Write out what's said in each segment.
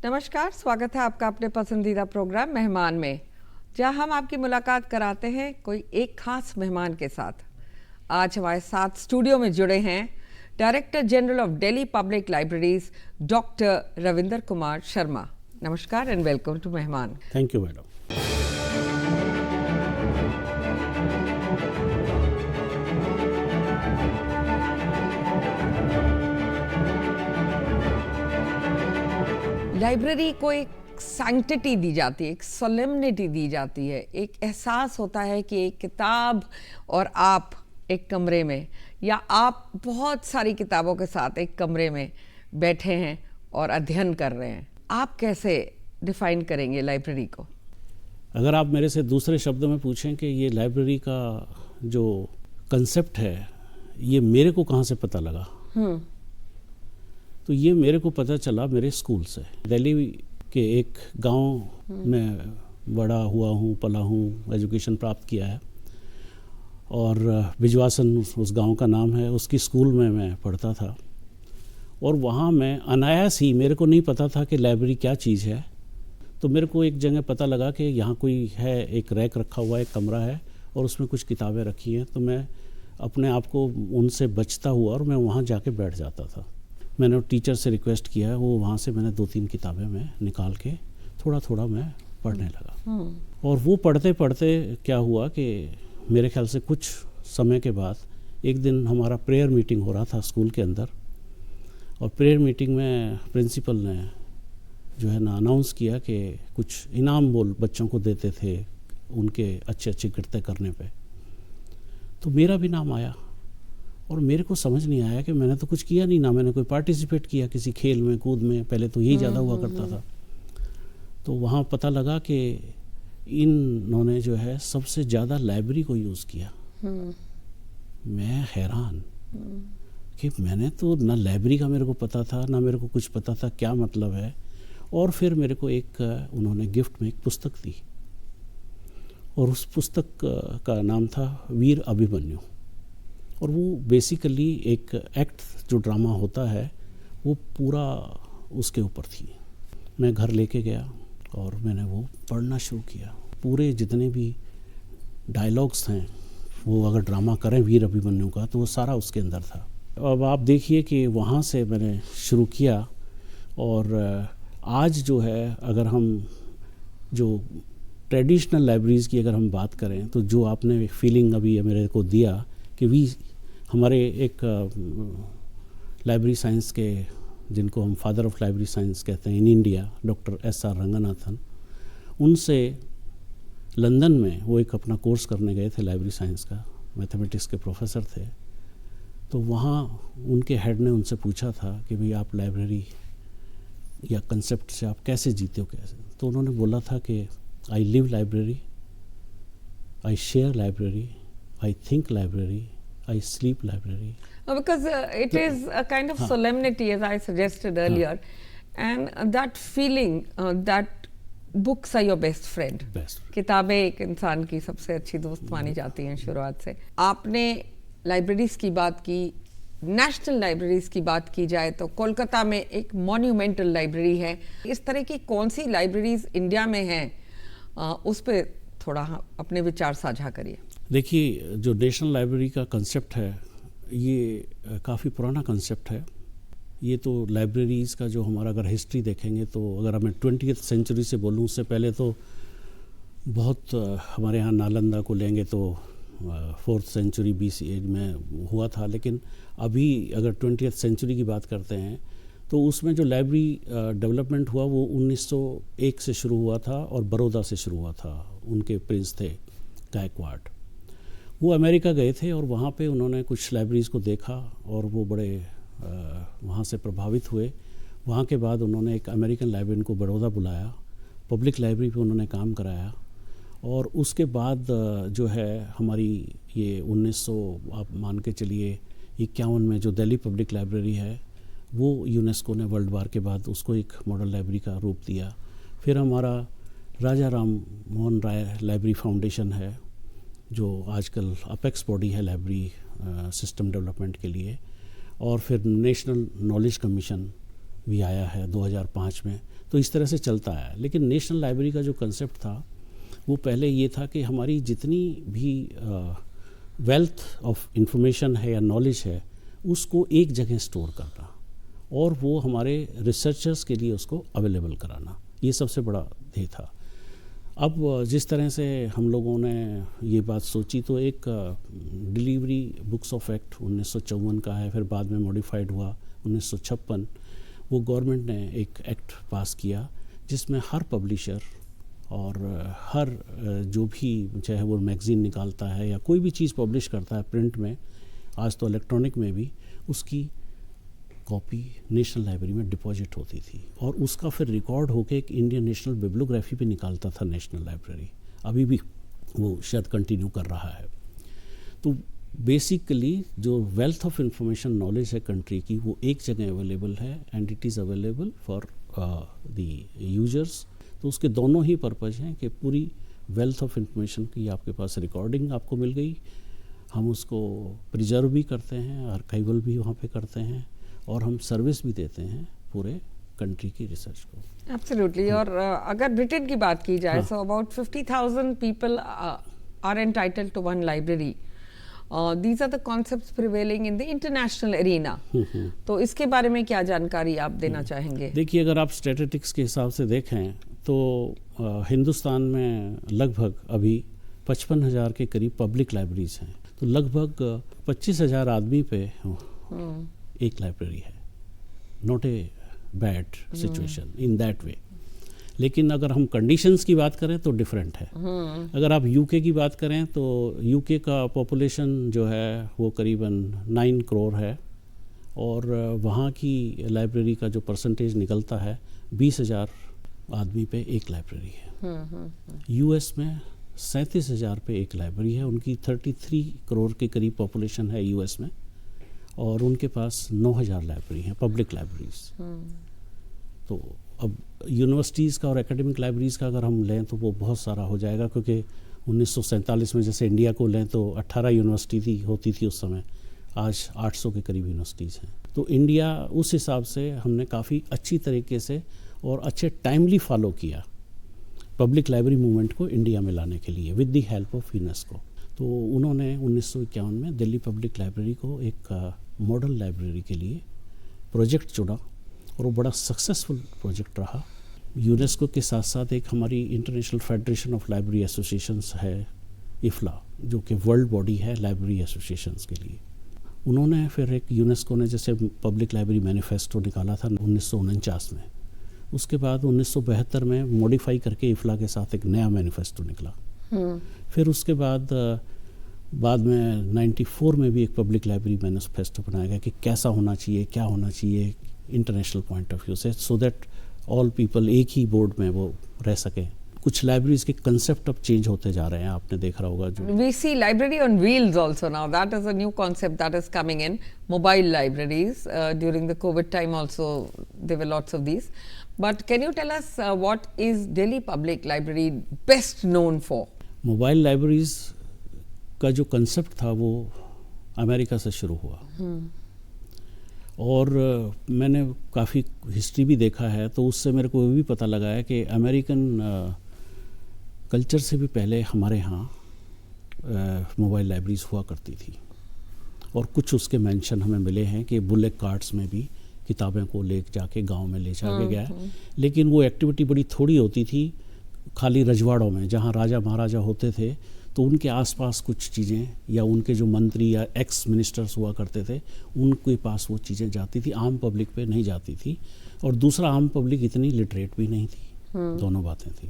नमस्कार, स्वागत है आपका अपने पसंदीदा प्रोग्राम मेहमान में, जहां हम आपकी मुलाकात कराते हैं कोई एक खास मेहमान के साथ। आज हमारे साथ स्टूडियो में जुड़े हैं director general of Delhi public libraries doctor Ravinder Kumar Sharma. नमस्कार एंड वेलकम टू मेहमान। Thank you madam. लाइब्रेरी को एक सैंक्टिटी दी जाती है, एक सोलेमनिटी दी जाती है, एक एहसास होता है कि एक किताब और आप एक कमरे में, या आप बहुत सारी किताबों के साथ एक कमरे में बैठे हैं और अध्ययन कर रहे हैं। आप कैसे डिफाइन करेंगे लाइब्रेरी को? अगर आप मेरे से दूसरे शब्दों में पूछें कि ये लाइब्रेरी का जो कंसेप्ट है ये मेरे को कहाँ से पता लगा, तो ये मेरे को पता चला मेरे स्कूल से। दिल्ली के एक गांव में बड़ा हुआ हूँ, पला हूँ, एजुकेशन प्राप्त किया है, और बिजवासन उस गांव का नाम है। उसकी स्कूल में मैं पढ़ता था, और वहाँ मैं अनायास ही, मेरे को नहीं पता था कि लाइब्रेरी क्या चीज़ है, तो मेरे को एक जगह पता लगा कि यहाँ कोई है, एक रैक रखा हुआ, एक कमरा है और उसमें कुछ किताबें रखी हैं। तो मैं अपने आप को उनसे बचता हुआ और मैं वहाँ जाके बैठ जाता था। मैंने टीचर से रिक्वेस्ट किया है, वो वहाँ से मैंने 2-3 किताबें मैं निकाल के थोड़ा थोड़ा मैं पढ़ने लगा। और वो पढ़ते पढ़ते क्या हुआ कि मेरे ख्याल से कुछ समय के बाद एक दिन हमारा प्रेयर मीटिंग हो रहा था स्कूल के अंदर, और प्रेयर मीटिंग में प्रिंसिपल ने जो है ना अनाउंस किया कि कुछ इनाम बच्चों को देते थे उनके अच्छे अच्छे कृत्य करने पे। तो मेरा भी नाम आया, और मेरे को समझ नहीं आया कि मैंने तो कुछ किया नहीं, ना मैंने कोई पार्टिसिपेट किया किसी खेल में, कूद में, पहले तो यही ज़्यादा हुआ करता था। तो वहाँ पता लगा कि इन्होंने जो है सबसे ज़्यादा लाइब्रेरी को यूज़ किया। मैं हैरान कि मैंने तो ना लाइब्रेरी का मेरे को पता था, ना मेरे को कुछ पता था क्या मतलब है। और फिर मेरे को एक उन्होंने गिफ्ट में एक पुस्तक दी, और उस पुस्तक का नाम था वीर अभिमन्यु। और वो बेसिकली एक एक्ट जो ड्रामा होता है वो पूरा उसके ऊपर थी। मैं घर लेके गया और मैंने वो पढ़ना शुरू किया। पूरे जितने भी डायलॉग्स हैं, वो अगर ड्रामा करें वीर अभिमन्यु का, तो वो सारा उसके अंदर था। अब आप देखिए कि वहाँ से मैंने शुरू किया, और आज जो है अगर हम जो ट्रेडिशनल लाइब्रेरीज़ की अगर हम बात करें, तो जो आपने फीलिंग अभी मेरे को दिया कि हमारे एक लाइब्रेरी साइंस के, जिनको हम फादर ऑफ लाइब्रेरी साइंस कहते हैं in India, doctor S.R. Ranganathan, उनसे लंदन में वो एक अपना कोर्स करने गए थे लाइब्रेरी साइंस का, मैथमेटिक्स के प्रोफेसर थे। तो वहाँ उनके हेड ने उनसे पूछा था कि भाई आप लाइब्रेरी या कंसेप्ट से आप कैसे जीते हो, कैसे? तो उन्होंने बोला था कि I live library, I share library, I think library, I sleep library. Because it is a kind of solemnity, as I suggested earlier, and that feeling that books are your best friend. किताबें एक इंसान की सबसे अच्छी दोस्त मानी जाती हैं शुरुआत से। आपने लाइब्रेरीज की बात की, नेशनल लाइब्रेरीज की बात की जाए तो कोलकाता में एक मॉन्यूमेंटल लाइब्रेरी है। इस तरह की कौन सी लाइब्रेरीज इंडिया में हैं, उस पर थोड़ा अपने विचार साझा करिए। देखिए, जो नेशनल लाइब्रेरी का कंसेप्ट है ये काफ़ी पुराना कंसेप्ट है। ये तो लाइब्रेरीज़ का जो हमारा अगर हिस्ट्री देखेंगे, तो अगर मैं 20वीं सेंचुरी से बोलूँ, उससे पहले तो बहुत हमारे यहाँ नालंदा को लेंगे तो 4th सेंचुरी BC में हुआ था। लेकिन अभी अगर 20वीं सेंचुरी की बात करते हैं, तो उसमें जो लाइब्रेरी डेवलपमेंट हुआ वो 1901 से शुरू हुआ था, और बड़ौदा से शुरू हुआ था। उनके प्रिंस थे गायकवाड़। वो अमेरिका गए थे और वहाँ पे उन्होंने कुछ लाइब्रेरीज़ को देखा, और वो बड़े वहाँ से प्रभावित हुए। वहाँ के बाद उन्होंने एक अमेरिकन लाइब्रेरी को बड़ौदा बुलाया, पब्लिक लाइब्रेरी पे उन्होंने काम कराया। और उसके बाद जो है हमारी ये 1900 आप मान के चलिए 51 में जो दिल्ली पब्लिक लाइब्रेरी है, वो यूनेस्को ने वर्ल्ड वार के बाद उसको एक मॉडल लाइब्रेरी का रूप दिया। फिर हमारा राजा राम मोहन राय लाइब्रेरी फाउंडेशन है, जो आजकल अपेक्स बॉडी है लाइब्रेरी सिस्टम डेवलपमेंट के लिए। और फिर नेशनल नॉलेज कमीशन भी आया है 2005 में, तो इस तरह से चलता है। लेकिन नेशनल लाइब्रेरी का जो कंसेप्ट था वो पहले ये था कि हमारी जितनी भी वेल्थ ऑफ इंफॉर्मेशन है या नॉलेज है उसको एक जगह स्टोर करना और वो हमारे रिसर्चर्स के लिए उसको अवेलेबल कराना, ये सबसे बड़ा ध्येय था। अब जिस तरह से हम लोगों ने ये बात सोची तो एक डिलीवरी बुक्स ऑफ एक्ट 1954 का है, फिर बाद में मॉडिफाइड हुआ 1956। वो गवर्नमेंट ने एक एक्ट पास किया जिसमें हर पब्लिशर और हर जो भी चाहे वो मैगज़ीन निकालता है या कोई भी चीज़ पब्लिश करता है प्रिंट में, आज तो इलेक्ट्रॉनिक में भी, उसकी कॉपी नेशनल लाइब्रेरी में डिपॉजिट होती थी और उसका फिर रिकॉर्ड होके एक इंडियन नेशनल बिब्लियोग्राफी पे निकालता था नेशनल लाइब्रेरी। अभी भी वो शायद कंटिन्यू कर रहा है। तो बेसिकली जो वेल्थ ऑफ इंफॉर्मेशन नॉलेज है कंट्री की वो एक जगह अवेलेबल है and it is available for the users. तो उसके दोनों ही पर्पज़ हैं कि पूरी वेल्थ ऑफ इंफॉर्मेशन की आपके पास रिकॉर्डिंग आपको मिल गई, हम उसको प्रिजर्व भी करते हैं, आर्काइवल भी वहाँ पे करते हैं और हम सर्विस भी देते हैं पूरे कंट्री की रिसर्च को। एब्सोल्युटली। और अगर ब्रिटेन की बात की जाए, so about 50,000 people are entitled to one library. These are the concepts prevailing in the international arena. तो इसके बारे में क्या जानकारी आप देना चाहेंगे? देखिए, अगर आप स्टैटिस्टिक्स के हिसाब से देखें तो हिंदुस्तान में लगभग अभी 55,000 के करीब पब्लिक लाइब्रेरीज हैं। तो लगभग 25,000 आदमी पे एक लाइब्रेरी है। Not a bad situation in that way. लेकिन अगर हम कंडीशंस की बात करें तो डिफरेंट है। अगर आप यूके की बात करें तो यूके का पॉपुलेशन जो है वो करीबन 9 करोड़ है और वहाँ की लाइब्रेरी का जो परसेंटेज निकलता है 20,000 आदमी पे एक लाइब्रेरी है। यूएस में 37,000 पे एक लाइब्रेरी है। उनकी 33 करोड़ के करीब पॉपुलेशन है यूएस में और उनके पास 9,000 लाइब्रेरी हैं, पब्लिक लाइब्रेरीज। तो अब यूनिवर्सिटीज़ का और एकेडमिक लाइब्रेरीज़ का अगर हम लें तो वो बहुत सारा हो जाएगा, क्योंकि 1947 में जैसे इंडिया को लें तो 18 यूनिवर्सिटी होती थी उस समय, आज 800 के करीब यूनिवर्सिटीज़ हैं। तो इंडिया उस हिसाब से हमने काफ़ी अच्छी तरीके से और अच्छे टाइमली फॉलो किया पब्लिक लाइब्रेरी मूवमेंट को इंडिया में लाने के लिए with the help of UNESCO. तो उन्होंने 1951 में दिल्ली पब्लिक लाइब्रेरी को एक मॉडल लाइब्रेरी के लिए प्रोजेक्ट चुना और वो बड़ा सक्सेसफुल प्रोजेक्ट रहा। यूनेस्को के साथ साथ एक हमारी international federation of library associations है, इफ्ला, जो कि वर्ल्ड बॉडी है लाइब्रेरी एसोसिएशंस के लिए। उन्होंने फिर एक यूनेस्को ने जैसे पब्लिक लाइब्रेरी मैनिफेस्टो निकाला था 1949 में, उसके बाद 1972 में मॉडिफाई करके इफ्ला के साथ एक नया मैनिफेस्टो निकला। फिर उसके बाद में 94 में भी एक पब्लिक लाइब्रेरी मैनिफेस्टो बनाया गया कि कैसा होना चाहिए, क्या होना चाहिए इंटरनेशनल पॉइंट ऑफ व्यू से, सो दैट ऑल पीपल एक ही बोर्ड में वो रह सकें। कुछ लाइब्रेरीज के कंसेप्ट अब चेंज होते जा रहे हैं, आपने देख रहा होगा। जो we see library on wheels also now, that is a new concept that is coming in, mobile libraries. During the COVID time also there were lots of these, but can you tell us what is Delhi Public Library best known for? Mobile libraries का जो concept था वो America से शुरू हुआ और मैंने काफ़ी हिस्ट्री भी देखा है, तो उससे मेरे को ये भी पता लगा है कि अमेरिकन कल्चर से भी पहले हमारे यहाँ मोबाइल लाइब्रेरीज हुआ करती थी और कुछ उसके मेंशन हमें मिले हैं कि बुलेट कार्ट्स में भी किताबें को ले जाके गांव में ले जाके गया है। लेकिन वो एक्टिविटी बड़ी थोड़ी होती थी, खाली रजवाड़ों में जहाँ राजा महाराजा होते थे तो उनके आसपास कुछ चीज़ें या उनके जो मंत्री या एक्स मिनिस्टर्स हुआ करते थे उनके पास वो चीज़ें जाती थी, आम पब्लिक पे नहीं जाती थी। और दूसरा, आम पब्लिक इतनी लिटरेट भी नहीं थी, दोनों बातें थी।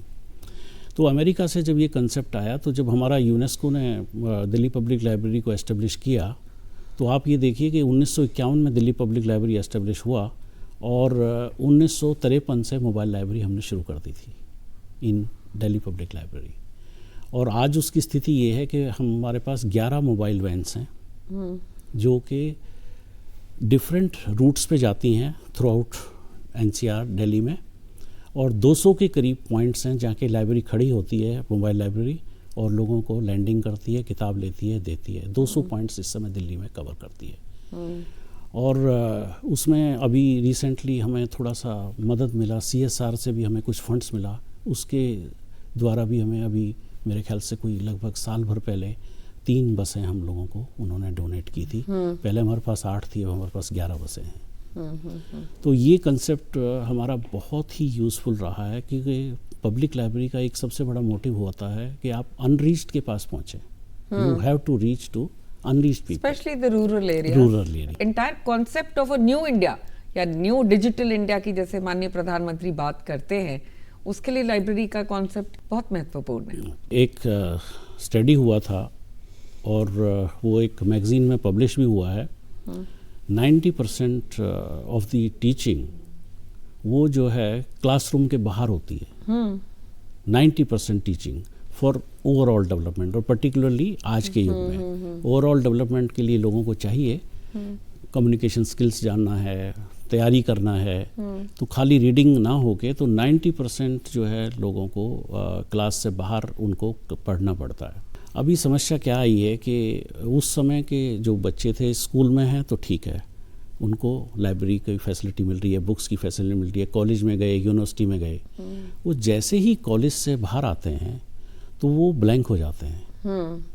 तो अमेरिका से जब ये कंसेप्ट आया, तो जब हमारा यूनेस्को ने दिल्ली पब्लिक लाइब्रेरी को एस्टेब्लिश किया, तो आप ये देखिए कि 1951 में दिल्ली पब्लिक लाइब्रेरी एस्टेब्लिश हुआ और 1953 से मोबाइल लाइब्रेरी हमने शुरू कर दी थी इन दिल्ली पब्लिक लाइब्रेरी। और आज उसकी स्थिति ये है कि हमारे पास 11 मोबाइल वैन्स हैं जो कि डिफरेंट रूट्स पे जाती हैं थ्रू आउट एनसीआर दिल्ली में, और 200 के करीब पॉइंट्स हैं जहाँ की लाइब्रेरी खड़ी होती है, मोबाइल लाइब्रेरी, और लोगों को लैंडिंग करती है, किताब लेती है, देती है। 200 पॉइंट्स इस समय दिल्ली में कवर करती है। और उसमें अभी रिसेंटली हमें थोड़ा सा मदद मिला, CSR से भी हमें कुछ फंड्स मिला, उसके द्वारा भी हमें अभी मेरे ख्याल से कोई लगभग साल भर पहले 3 बसें हम लोगों को उन्होंने डोनेट की थी। पहले हमारे पास 8 थी, अब हमारे पास 11 बसें हैं। तो ये कंसेप्ट हमारा बहुत ही यूज़फुल रहा है, क्योंकि पब्लिक लाइब्रेरी का एक सबसे बड़ा मोटिव होता है कि आप अनरीच्ड के पास पहुँचें। You have to reach to unreached people, especially the rural area. Entire concept of a new India या न्यू डिजिटल इंडिया की जैसे माननीय प्रधानमंत्री बात करते हैं, उसके लिए लाइब्रेरी का कॉन्सेप्ट बहुत महत्वपूर्ण है। एक स्टडी हुआ था और वो एक मैगजीन में पब्लिश भी हुआ है। 90% ऑफ द टीचिंग वो जो है क्लासरूम के बाहर होती है। 90% टीचिंग फॉर ओवरऑल डेवलपमेंट, और पर्टिकुलरली आज के युग में ओवरऑल डेवलपमेंट के लिए लोगों को चाहिए कम्युनिकेशन स्किल्स जानना है, तैयारी करना है। तो खाली रीडिंग ना होके तो 90% जो है लोगों को क्लास से बाहर उनको पढ़ना पड़ता है। अभी समस्या क्या आई है कि उस समय के जो बच्चे थे स्कूल में हैं तो ठीक है, उनको लाइब्रेरी की फैसिलिटी मिल रही है, बुक्स की फैसिलिटी मिल रही है, कॉलेज में गए, यूनिवर्सिटी में गए, वो जैसे ही कॉलेज से बाहर आते हैं तो वो ब्लैंक हो जाते हैं।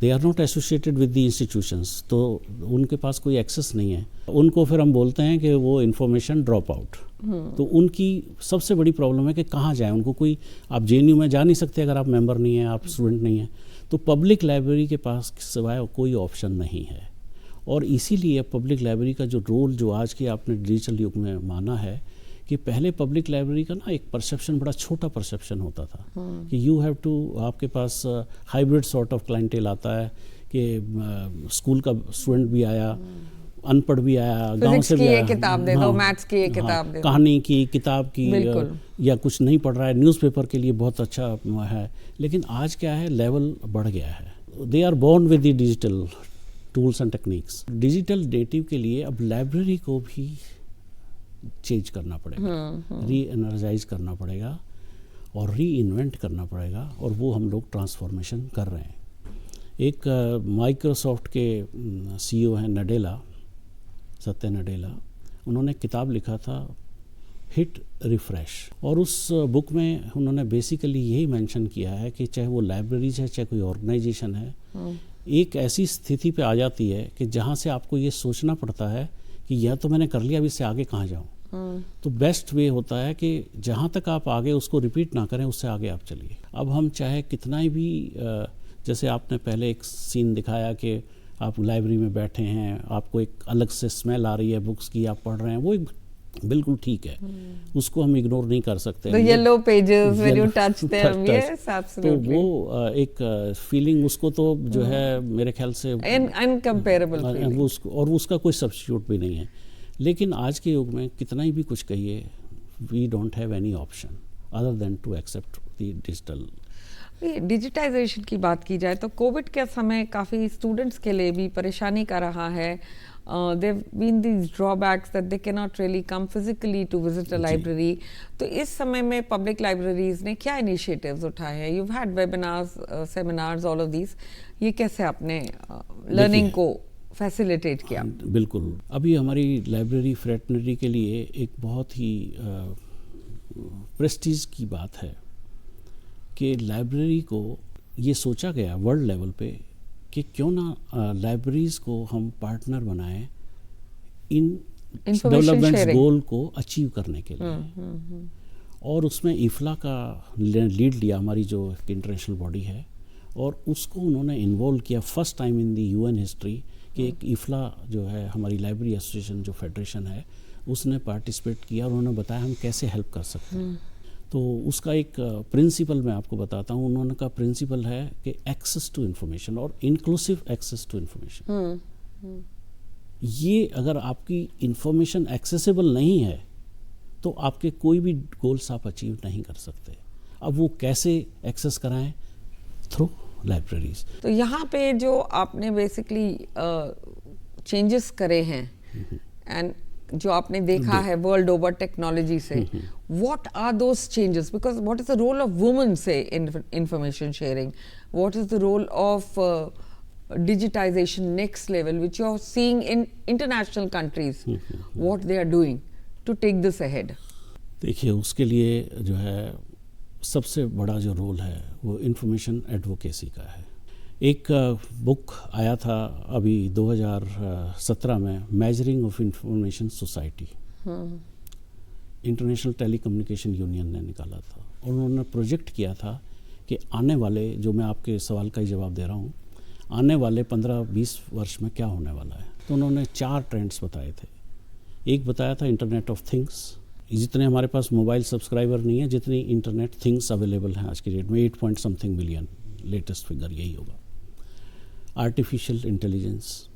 They are not associated with the institutions, तो उनके पास कोई एक्सेस नहीं है। उनको फिर हम बोलते हैं कि वो इन्फॉर्मेशन ड्रॉप आउट। तो उनकी सबसे बड़ी प्रॉब्लम है कि कहाँ जाए। उनको कोई, आप JNU में जा नहीं सकते अगर आप मेंबर नहीं हैं, आप स्टूडेंट नहीं हैं। तो पब्लिक लाइब्रेरी के पास सिवाय कोई ऑप्शन नहीं है। और इसीलिए पब्लिक लाइब्रेरी का जो रोल जो आज के आपने डिजिटल युग में माना है कि पहले पब्लिक लाइब्रेरी का ना एक परसेप्शन, बड़ा छोटा परसेप्शन होता था कि यू हैव टू, आपके पास हाइब्रिड सॉर्ट ऑफ क्लाइंटेल आता है कि स्कूल का स्टूडेंट भी आया, अनपढ़ भी आया, गांव से भी आया, किताब दे दो, मैथ्स की एक किताब दे दो, कहानी की किताब की, या कुछ नहीं पढ़ रहा है, न्यूज़पेपर के लिए बहुत अच्छा है। लेकिन आज क्या है, लेवल बढ़ गया है। They are born with the digital tools and techniques. Digital native के लिए अब लाइब्रेरी को भी चेंज करना पड़ेगा, री एनर्जाइज करना पड़ेगा और री इन्वेंट करना पड़ेगा, और वो हम लोग ट्रांसफॉर्मेशन कर रहे हैं। एक माइक्रोसॉफ्ट के CEO हैं नडेला, सत्य नडेला, उन्होंने किताब लिखा था हिट रिफ्रेश, और उस बुक में उन्होंने बेसिकली यही मेंशन किया है कि चाहे वो लाइब्रेरीज है, चाहे कोई ऑर्गेनाइजेशन है, एक ऐसी स्थिति पे आ जाती है कि जहाँ से आपको ये सोचना पड़ता है कि यह तो मैंने कर लिया, अब इससे आगे कहाँ जाऊँ। तो बेस्ट वे होता है कि जहाँ तक आप आगे उसको रिपीट ना करें, उससे आगे आप चलिए। अब हम चाहे कितना ही भी, जैसे आपने पहले एक सीन दिखाया कि आप लाइब्रेरी में बैठे हैं, आपको एक अलग से स्मेल आ रही है बुक्स की, आप पढ़ रहे हैं, वो बिल्कुल ठीक है, उसको हम इग्नोर नहीं कर सकते। The yellow pages when you touch them, yes, absolutely. तो वो एक फीलिंग, उसको तो जो है मेरे ख्याल से अनकम्पेरेबल फीलिंग, और उसका कोई सब्स्टिट्यूट भी नहीं है। लेकिन आज के युग में कितना ही भी कुछ कहिए, we don't have any option other than to accept the digital. Digitisation की बात की जाए तो कोविड के समय काफ़ी स्टूडेंट्स के लिए भी परेशानी का रहा है। There've been these drawbacks that they cannot really come physically to visit a library. तो इस समय में पब्लिक लाइब्रेरीज ने क्या इनिशिएटिव्स उठाए हैं? You've had webinars, seminars, all of these. ये कैसे आपने लर्निंग को फैसिलिटेट किया? बिल्कुल, अभी हमारी लाइब्रेरी फ्रेटर्निटी के लिए एक बहुत ही प्रेस्टीज की बात है कि लाइब्रेरी को ये सोचा गया वर्ल्ड लेवल पे कि क्यों ना लाइब्रेरीज को हम पार्टनर बनाएं इन डेवलपमेंट गोल को अचीव करने के लिए। और उसमें IFLA का लीड लिया, हमारी जो इंटरनेशनल बॉडी है, और उसको उन्होंने इन्वॉल्व किया first time in the UN history कि एक IFLA जो है हमारी लाइब्रेरी एसोसिएशन जो फेडरेशन है, उसने पार्टिसिपेट किया और उन्होंने बताया हम कैसे हेल्प कर सकते हैं। तो उसका एक प्रिंसिपल मैं आपको बताता हूँ। उन्होंने का प्रिंसिपल है कि एक्सेस टू इन्फॉर्मेशन और इंक्लूसिव एक्सेस टू इन्फॉर्मेशन। ये अगर आपकी इंफॉर्मेशन एक्सेसिबल नहीं है तो आपके कोई भी गोल्स आप अचीव नहीं कर सकते। अब वो कैसे एक्सेस कराएं? Through libraries. तो यहाँ पे जो आपने बेसिकली चेंजेस करे हैं एंड जो आपने देखा है वर्ल्ड ओवर टेक्नोलॉजी से, what are those changes? Because what is the role of women से in information sharing? What is the role of digitization next level, which you're seeing in international countries, what they are doing to take this ahead? देखिए, उसके लिए जो है सबसे बड़ा जो role है वो इंफॉर्मेशन एडवोकेसी का है। एक बुक आया था अभी 2017 में, measuring of information society, international telecommunication union ने निकाला था, और उन्होंने प्रोजेक्ट किया था कि आने वाले, जो मैं आपके सवाल का ही जवाब दे रहा हूँ, आने वाले 15-20 वर्ष में क्या होने वाला है। तो उन्होंने 4 ट्रेंड्स बताए थे। एक बताया था इंटरनेट ऑफ थिंग्स। जितने हमारे पास मोबाइल सब्सक्राइबर नहीं है, जितनी इंटरनेट थिंग्स अवेलेबल हैं आज की डेट में, 8 बिलियन, लेटेस्ट फिगर यही होगा। आर्टिफिशियल इंटेलिजेंस,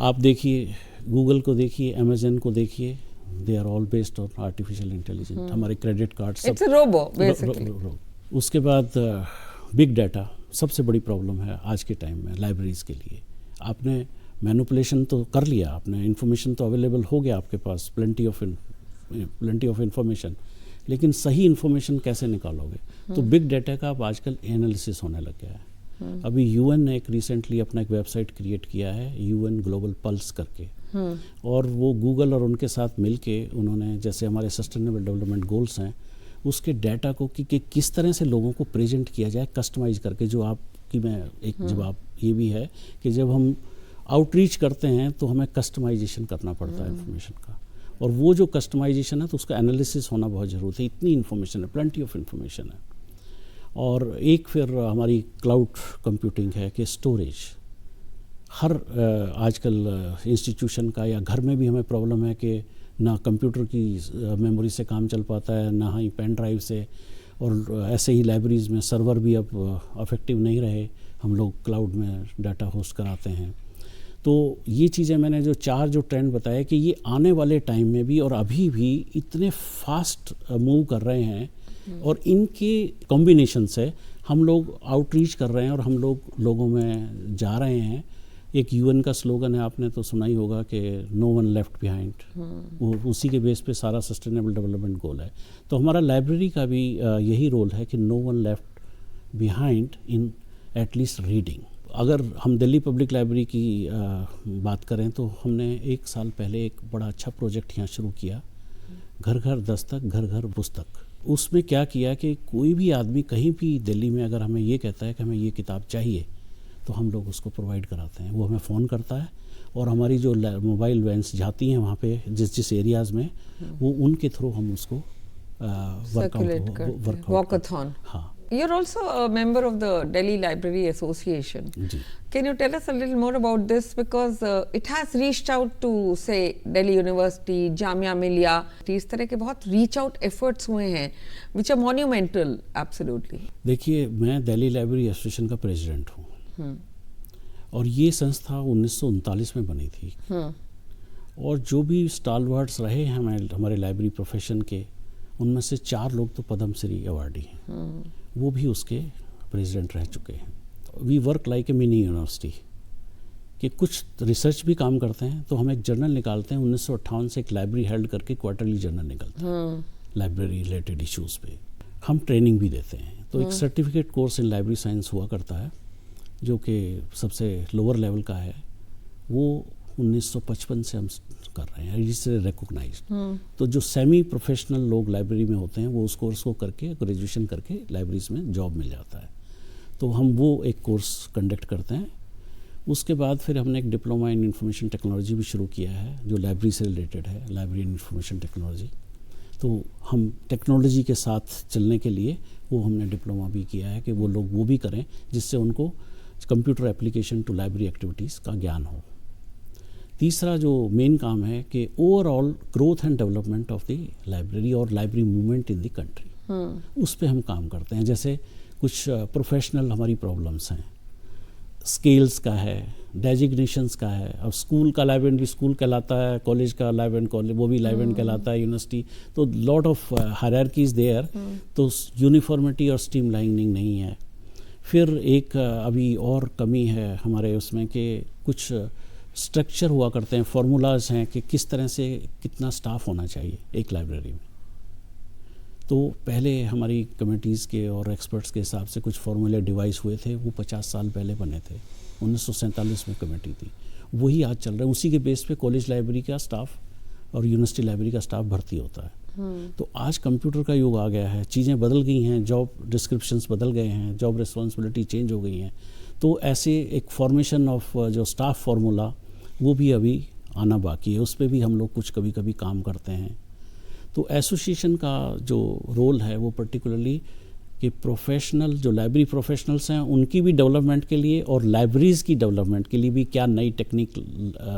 आप देखिए, गूगल को देखिए, अमेजन को देखिए, they are all based on artificial intelligence. हमारे क्रेडिट कार्ड सब इट्स अ रोबो बेसिकली। उसके बाद बिग डाटा सबसे बड़ी प्रॉब्लम है आज के टाइम में लाइब्रेरीज के लिए। आपने मैनिपुलेशन तो कर लिया, आपने इंफॉर्मेशन तो अवेलेबल हो गया आपके पास, प्लेंटी ऑफ इंफॉर्मेशन, लेकिन सही इंफॉर्मेशन कैसे निकालोगे? तो बिग डाटा का अब आजकल एनालिसिस होने लग गया है। अभी यूएन ने एक रिसेंटली अपना एक वेबसाइट क्रिएट किया है, यूएन ग्लोबल पल्स करके, और वो गूगल और उनके साथ मिलके उन्होंने, जैसे हमारे सस्टेनेबल डेवलपमेंट गोल्स हैं, उसके डाटा को कि किस तरह से लोगों को प्रेजेंट किया जाए कस्टमाइज करके। जो आपकी मैं एक जवाब ये भी है कि जब हम आउटरीच करते हैं तो हमें कस्टमाइजेशन करना पड़ता है इन्फॉर्मेशन का, और वो जो कस्टमाइजेशन है तो उसका एनालिसिस होना बहुत ज़रूरी है। इतनी इन्फॉर्मेशन है, प्लेंटी ऑफ इन्फॉर्मेशन है। और एक फिर हमारी क्लाउड कंप्यूटिंग है कि स्टोरेज, हर आजकल इंस्टीट्यूशन का या घर में भी हमें प्रॉब्लम है कि ना कंप्यूटर की मेमोरी से काम चल पाता है, ना ही पेन ड्राइव से, और ऐसे ही लाइब्रेरीज़ में सर्वर भी अब अफेक्टिव नहीं रहे, हम लोग क्लाउड में डाटा होस्ट कराते हैं। तो ये चीज़ें मैंने जो 4 जो ट्रेंड बताए कि ये आने वाले टाइम में भी और अभी भी इतने फास्ट मूव कर रहे हैं, और इनके कॉम्बिनेशन से हम लोग आउटरीच कर रहे हैं और हम लोग लोगों में जा रहे हैं। एक यूएन का स्लोगन है, आपने तो सुना ही होगा कि नो वन लेफ्ट बिहाइंड, वो उसी के बेस पे सारा सस्टेनेबल डेवलपमेंट गोल है। तो हमारा लाइब्रेरी का भी यही रोल है कि no one left behind in at least reading. अगर हम दिल्ली पब्लिक लाइब्रेरी की बात करें तो हमने 1 साल पहले एक बड़ा अच्छा प्रोजेक्ट यहाँ शुरू किया, घर घर दस्तक, घर घर पुस्तक। उसमें क्या किया कि कोई भी आदमी कहीं भी दिल्ली में अगर हमें ये कहता है कि हमें ये किताब चाहिए, तो हम लोग उसको प्रोवाइड कराते हैं। वो हमें फ़ोन करता है, और हमारी जो मोबाइल वैन्स जाती हैं वहाँ पे जिस एरियाज़ में, वो उनके थ्रू हम उसको वॉकथॉन। हाँ। You're also a member of the Delhi Library Association. Ji. Can you tell us a little more about this, because it has reached out to, say, Delhi University, Jamia Millia, इस तरह के बहुत reach out efforts हुए हैं, which are monumental, absolutely. देखिए, मैं Delhi library association का president हूँ, और ये संस्था 1939 में बनी थी, और जो भी स्टालवर्ड्स रहे हैं हमारे लाइब्रेरी प्रोफेशन के, उनमें से 4 लोग तो पद्मश्री अवार्डी हैं, वो भी उसके प्रेसिडेंट रह चुके हैं। We work like a mini university, कि कुछ रिसर्च भी काम करते हैं। तो हम एक जर्नल निकालते हैं, 1958 से एक लाइब्रेरी हेल्ड करके क्वार्टरली जर्नल निकलता है लाइब्रेरी रिलेटेड इश्यूज़ पे। हम ट्रेनिंग भी देते हैं। तो एक certificate course in library science हुआ करता है, जो कि सबसे लोअर लेवल का है, वो 1955 से हम कर रहे हैं, इससे रिकॉग्नाइज्ड। तो जो सेमी प्रोफेशनल लोग लाइब्रेरी में होते हैं, वो उस कोर्स को करके, ग्रेजुएशन करके लाइब्रेरीज में जॉब मिल जाता है। तो हम वो एक कोर्स कंडक्ट करते हैं। उसके बाद फिर हमने एक डिप्लोमा इन इंफॉर्मेशन टेक्नोलॉजी भी शुरू किया है, जो लाइब्रेरी से रिलेटेड है, लाइब्रेरी इन इंफॉर्मेशन टेक्नोलॉजी। तो हम टेक्नोलॉजी के साथ चलने के लिए वो हमने डिप्लोमा भी किया है कि वो लोग वो भी करें, जिससे उनको computer application to library activities का ज्ञान हो। तीसरा जो मेन काम है कि overall growth and development of the library और library movement in the country, उस पे हम काम करते हैं। जैसे कुछ प्रोफेशनल हमारी प्रॉब्लम्स हैं, स्केल्स का है, डेजिग्नेशंस का है। अब स्कूल का लाइब्रेरी भी स्कूल कहलाता है, कॉलेज का लाइब्रेरी कॉलेज वो भी लाइब्रेरी कहलाता है, यूनिवर्सिटी। तो लॉट ऑफ हायरार्कीज देयर, तो यूनिफॉर्मिटी और स्ट्रीमलाइनिंग नहीं है। फिर एक अभी और कमी है हमारे उसमें कि कुछ स्ट्रक्चर हुआ करते हैं, फार्मूलाज हैं कि किस तरह से कितना स्टाफ होना चाहिए एक लाइब्रेरी में। तो पहले हमारी कमेटीज़ के और एक्सपर्ट्स के हिसाब से कुछ फार्मूले डिवाइस हुए थे, वो 50 साल पहले बने थे। 1947 में कमेटी थी, वही आज चल रहा है। उसी के बेस पे कॉलेज लाइब्रेरी का स्टाफ और यूनिवर्सिटी लाइब्रेरी का स्टाफ भर्ती होता है। तो आज कंप्यूटर का युग आ गया है, चीज़ें बदल गई हैं, जॉब डिस्क्रिप्शंस बदल गए हैं, जॉब रिस्पॉन्सिबिलिटी चेंज हो गई हैं। तो ऐसे एक फॉर्मेशन ऑफ जो स्टाफ फार्मूला वो भी अभी आना बाकी है, उस पर भी हम लोग कुछ कभी कभी काम करते हैं। तो एसोसिएशन का जो रोल है वो पर्टिकुलरली कि प्रोफेशनल जो लाइब्रेरी प्रोफेशनल्स हैं उनकी भी डेवलपमेंट के लिए और लाइब्रेरीज़ की डेवलपमेंट के लिए भी क्या नई टेक्निक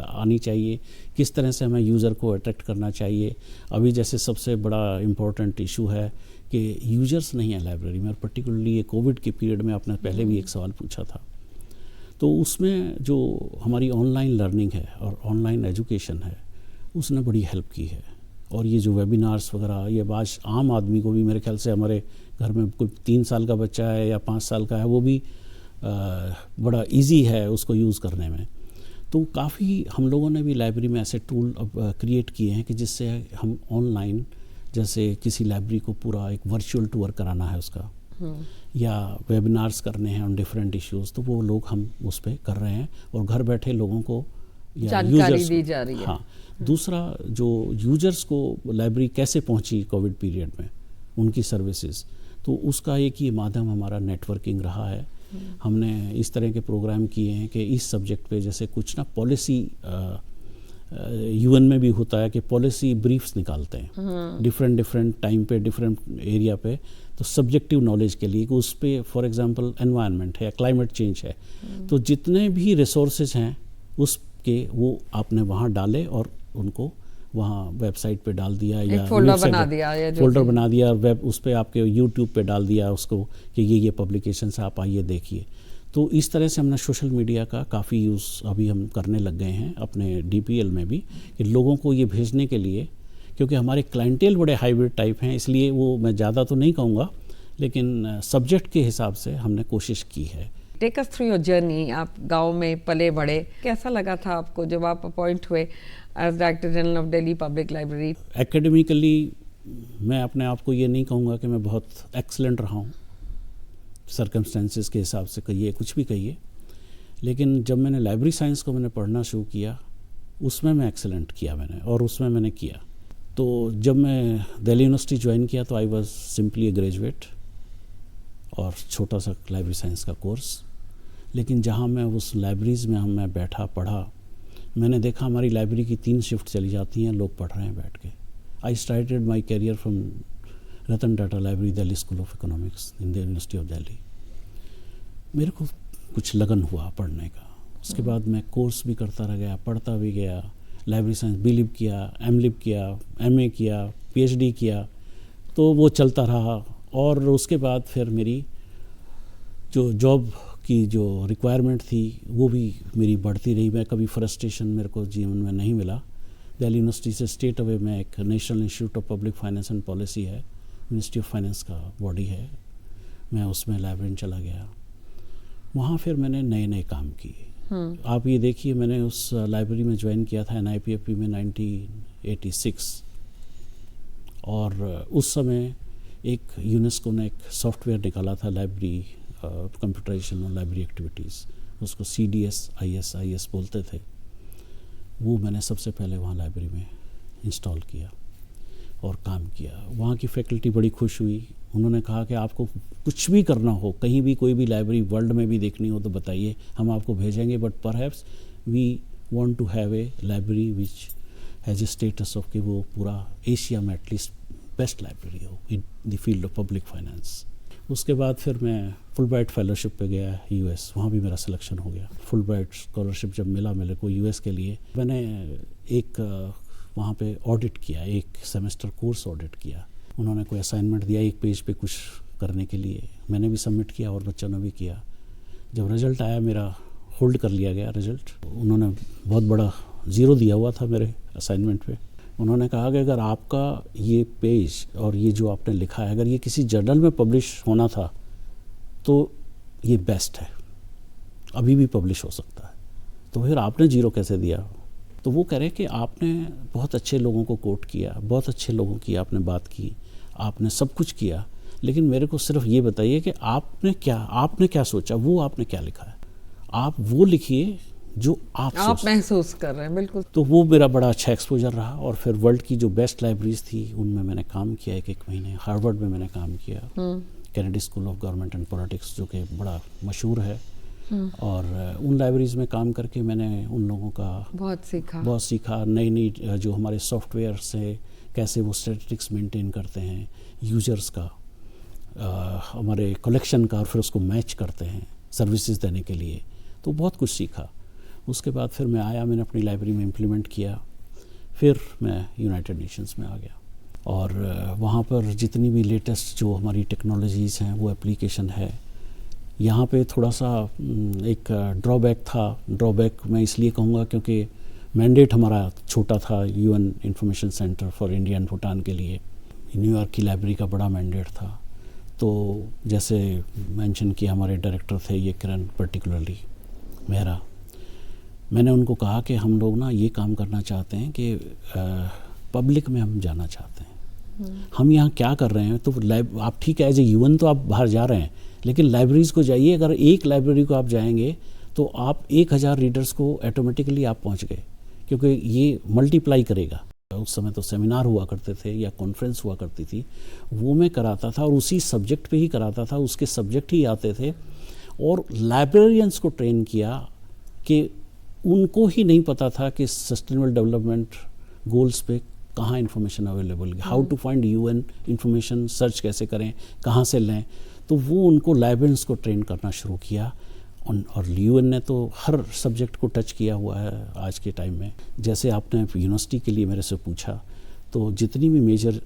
आनी चाहिए, किस तरह से हमें यूज़र को अट्रैक्ट करना चाहिए। अभी जैसे सबसे बड़ा इम्पोर्टेंट इशू है कि यूजर्स नहीं है लाइब्रेरी में, और पर्टिकुलरली ये कोविड के पीरियड में आपने पहले भी एक सवाल पूछा था, तो उसमें जो हमारी ऑनलाइन लर्निंग है और ऑनलाइन एजुकेशन है उसने बड़ी हेल्प की है। और ये जो वेबिनार्स वगैरह, ये आज आम आदमी को भी, मेरे ख्याल से हमारे घर में कोई 3 साल का बच्चा है या 5 साल का है, वो भी बड़ा इजी है उसको यूज़ करने में। तो काफ़ी हम लोगों ने भी लाइब्रेरी में ऐसे टूल अब क्रिएट किए हैं कि जिससे हम ऑनलाइन, जैसे किसी लाइब्रेरी को पूरा एक वर्चुअल टूर कराना है उसका, या वेबिनार्स करने हैं ऑन डिफरेंट इश्यूज़, तो वो लोग हम उस पर कर रहे हैं और घर बैठे लोगों को जानकारी दी जा रही है। हाँ, दूसरा जो यूजर्स को लाइब्रेरी कैसे पहुंची कोविड पीरियड में, उनकी सर्विसेज, तो उसका एक ही माध्यम हमारा नेटवर्किंग रहा है। हमने इस तरह के प्रोग्राम किए हैं कि इस सब्जेक्ट पे जैसे कुछ ना पॉलिसी, यूएन में भी होता है कि पॉलिसी ब्रीफ्स निकालते हैं डिफरेंट टाइम पे, डिफरेंट एरिया पे, तो सब्जेक्टिव नॉलेज के लिए कि उस पर फॉर एग्जांपल एनवायरनमेंट है, क्लाइमेट चेंज है, तो जितने भी रिसोर्सेज हैं उसके वो आपने वहाँ डाले और उनको वहाँ वेबसाइट पे डाल दिया, या फोल्डर बना दिया, वेब उस पर आपके यूट्यूब पे डाल दिया उसको कि ये पब्लिकेशंस आप आइए देखिए। तो इस तरह से हमने सोशल मीडिया का काफ़ी यूज़ अभी हम करने लग गए हैं अपने डीपीएल में भी, कि लोगों को ये भेजने के लिए, क्योंकि हमारे क्लाइंटेल बड़े हाइब्रिड टाइप हैं, इसलिए वो मैं ज़्यादा तो नहीं कहूँगा, लेकिन सब्जेक्ट के हिसाब से हमने कोशिश की है। Take us through your journey. आप गांव में पले बड़े, कैसा लगा था आपको जब आप अपॉइंट हुए as director general of Delhi public library? Academically मैं अपने आप को ये नहीं कहूँगा कि मैं बहुत एक्सीलेंट रहा हूँ, सर्कमस्टेंसेस के हिसाब से कहिए, कुछ भी कहिए, लेकिन जब मैंने लाइब्रेरी साइंस को मैंने पढ़ना शुरू किया उसमें मैं एक्सीलेंट किया मैंने, और उसमें मैंने किया। तो जब मैं दिल्ली यूनिवर्सिटी ज्वाइन किया तो I was simply A graduate और छोटा सा लाइब्रेरी साइंस का कोर्स, लेकिन जहाँ मैं उस लाइब्रेरीज़ में मैं बैठा पढ़ा, मैंने देखा हमारी लाइब्रेरी की 3 शिफ्ट चली जाती हैं, लोग पढ़ रहे हैं बैठ के। I started my career from Ratan Tata library, Delhi school of economics in the university of Delhi. मेरे को कुछ लगन हुआ पढ़ने का, उसके बाद मैं कोर्स भी करता रह गया, पढ़ता भी गया, लाइब्रेरी साइंस बीलिब किया, एमलिब किया, एमए किया, पीएचडी किया, तो वो चलता रहा। और उसके बाद फिर मेरी जो जॉब की जो रिक्वायरमेंट थी वो भी मेरी बढ़ती रही। मैं कभी फ्रस्ट्रेशन मेरे को जीवन में नहीं मिला। दिल्ली यूनिवर्सिटी से स्टेट अवे में एक national institute of public finance and policy है, मिनिस्ट्री ऑफ फाइनेंस का बॉडी है, मैं उसमें लाइब्रेरी चला गया। वहाँ फिर मैंने नए नए काम किए। आप ये देखिए, मैंने उस लाइब्रेरी में ज्वाइन किया था NIPFP में 1986, और उस समय एक यूनेस्को ने एक सॉफ्टवेयर निकाला था लाइब्रेरी कंप्यूटराइजेशन और लाइब्रेरी एक्टिविटीज़, उसको CDS IS बोलते थे। वो मैंने सबसे पहले वहाँ लाइब्रेरी में इंस्टॉल किया और काम किया। वहाँ की फैकल्टी बड़ी खुश हुई। उन्होंने कहा कि आपको कुछ भी करना हो, कहीं भी कोई भी लाइब्रेरी वर्ल्ड में भी देखनी हो तो बताइए, हम आपको भेजेंगे, but perhaps we want to have a library which has a status of कि वो पूरा एशिया में एटलीस्ट बेस्ट लाइब्रेरी हो in the field of public finance. उसके बाद फिर मैं फुलब्राइट फेलोशिप पे गया US, वहाँ भी मेरा सिलेक्शन हो गया। फुलब्राइट स्कॉलरशिप जब मिला मेरे को US के लिए, मैंने एक वहाँ पे ऑडिट किया, एक सेमेस्टर कोर्स ऑडिट किया। उन्होंने कोई असाइनमेंट दिया 1 पेज पे कुछ करने के लिए, मैंने भी सबमिट किया और बच्चों ने भी किया। जब रिज़ल्ट आया मेरा होल्ड कर लिया गया रिज़ल्ट, उन्होंने बहुत बड़ा 0 दिया हुआ था मेरे असाइनमेंट पे। उन्होंने कहा कि अगर आपका ये पेज और ये जो आपने लिखा है अगर ये किसी जर्नल में पब्लिश होना था तो ये बेस्ट है, अभी भी पब्लिश हो सकता है, तो फिर आपने 0 कैसे दिया? तो वो कह रहे कि आपने बहुत अच्छे लोगों को कोट किया, बहुत अच्छे लोगों की आपने बात की, आपने सब कुछ किया, लेकिन मेरे को सिर्फ ये बताइए कि आपने क्या सोचा, वो आपने क्या लिखा है। आप वो लिखिए जो आप महसूस कर रहे हैं। बिल्कुल। तो वो मेरा बड़ा अच्छा एक्सपोजर रहा। और फिर वर्ल्ड की जो बेस्ट लाइब्रेरीज थी उनमें मैंने काम किया, एक महीने हार्वर्ड में मैंने काम किया, Kennedy school of government and politics जो कि बड़ा मशहूर है। और उन लाइब्रेरीज में काम करके मैंने उन लोगों का बहुत सीखा। नई नई जो हमारे सॉफ्टवेयर से कैसे वो स्टैटिस्टिक्स मेंटेन करते हैं यूजर्स का, हमारे कलेक्शन का, और फिर उसको मैच करते हैं सर्विसेज देने के लिए। तो बहुत कुछ सीखा। उसके बाद फिर मैं आया, मैंने अपनी लाइब्रेरी में इम्प्लीमेंट किया। फिर मैं यूनाइटेड नेशंस में आ गया और वहाँ पर जितनी भी लेटेस्ट जो हमारी टेक्नोलॉजीज़ हैं वो एप्लीकेशन है। यहाँ पे थोड़ा सा एक ड्रॉबैक था। ड्रॉबैक मैं इसलिए कहूँगा क्योंकि मैंडेट हमारा छोटा था UN information centre for India and Bhutan के लिए। न्यूयॉर्क की लाइब्रेरी का बड़ा मैंडेट था। तो जैसे मेंशन किया, हमारे डायरेक्टर थे ये किरण पर्टिकुलरली मेहरा, मैंने उनको कहा कि हम लोग ना ये काम करना चाहते हैं कि पब्लिक में हम जाना चाहते हैं। हम यहाँ क्या कर रहे हैं, तो आप ठीक है एज ए यूएन तो आप बाहर जा रहे हैं, लेकिन लाइब्रेरीज़ को जाइए। अगर एक लाइब्रेरी को आप जाएंगे तो आप 1000 रीडर्स को ऑटोमेटिकली आप पहुँच गए, क्योंकि ये मल्टीप्लाई करेगा। उस समय तो सेमिनार हुआ करते थे या कॉन्फ्रेंस हुआ करती थी, वो मैं कराता था और उसी सब्जेक्ट पे ही कराता था, उसके सब्जेक्ट ही आते थे। और लाइब्रेरियंस को ट्रेन किया कि उनको ही नहीं पता था कि सस्टेनेबल डेवलपमेंट गोल्स पे कहाँ इन्फॉर्मेशन अवेलेबल है, how to find UN information, search कैसे करें, कहाँ से लें। तो वो उनको लाइब्रेरियंस को ट्रेन करना शुरू किया। और यूएन ने तो हर सब्जेक्ट को टच किया हुआ है आज के टाइम में। जैसे आपने यूनिवर्सिटी के लिए मेरे से पूछा, तो जितनी भी मेजर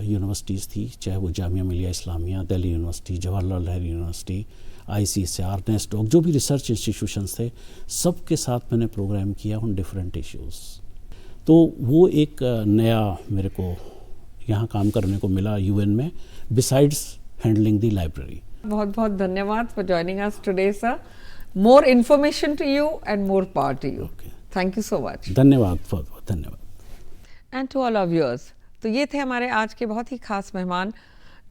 यूनिवर्सिटीज़ थी, चाहे वो Jamia Millia Islamia, Delhi university, Jawaharlal Nehru university, ICSR, नेस्टॉक, जो भी रिसर्च इंस्टीट्यूशंस थे, सब के साथ मैंने प्रोग्राम किया ऑन डिफरेंट इश्यूज़। तो वो एक नया मेरे को यहाँ काम करने को मिला यूएन में, बिसाइड्स हैंडलिंग द लाइब्रेरी। बहुत बहुत धन्यवाद for joining us today sir. More information to you and more power to you. Thank you so much. धन्यवाद, बहुत बहुत धन्यवाद। And to all of viewers, तो ये थे हमारे आज के बहुत ही खास मेहमान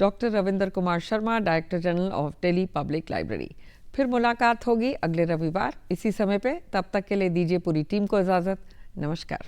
doctor Ravinder Kumar Sharma, director general of Delhi public library. फिर मुलाकात होगी अगले रविवार इसी समय पे। तब तक के लिए दीजिए पूरी टीम को इजाज़त। नमस्कार।